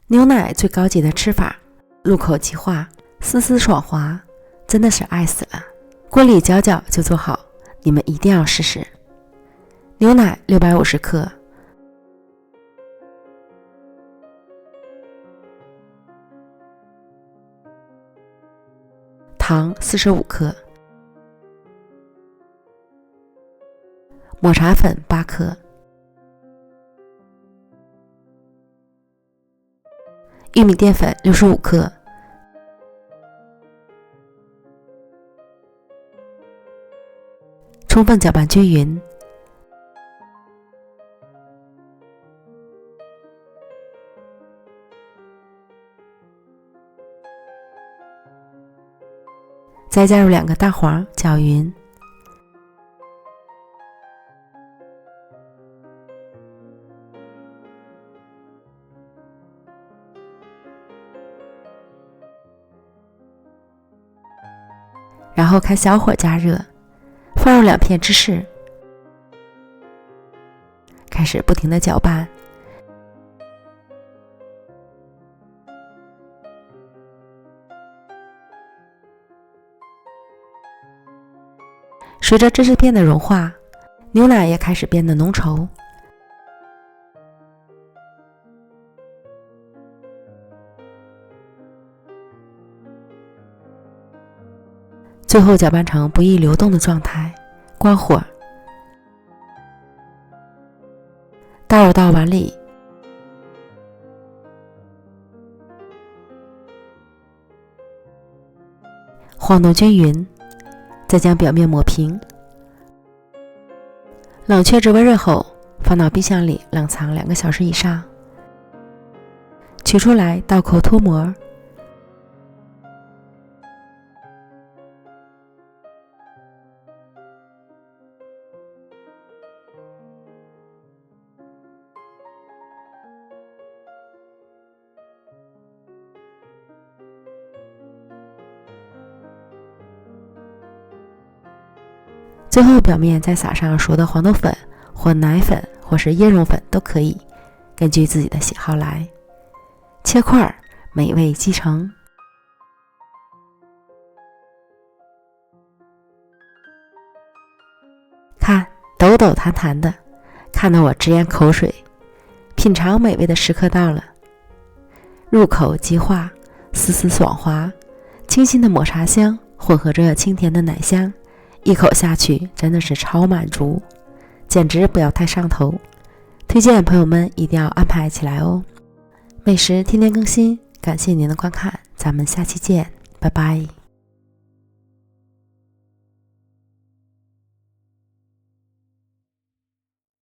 牛奶最高级的吃法，入口即化，丝丝爽滑，真的是爱死了。锅里搅搅就做好，你们一定要试试。牛奶650克，糖45克，抹茶粉8克，玉米淀粉65克，充分搅拌均匀。再加入2个大黄，搅匀。然后开小火加热，放入2片芝士，开始不停地搅拌。随着芝士片的融化，牛奶也开始变得浓稠。最后搅拌成不易流动的状态，关火，倒入到碗里，晃动均匀，再将表面抹平。冷却至温热后，放到冰箱里冷藏2个小时以上。取出来倒扣脱模。最后表面再撒上熟的黄豆粉或奶粉或是椰蓉粉都可以，根据自己的喜好来。切块，美味即成。看，抖抖弹弹的，看得我直咽口水。品尝美味的时刻到了，入口即化，丝丝爽滑，清新的抹茶香混合着清甜的奶香，一口下去真的是超满足，简直不要太上头。推荐朋友们一定要安排起来哦。美食天天更新，感谢您的观看，咱们下期见，拜拜。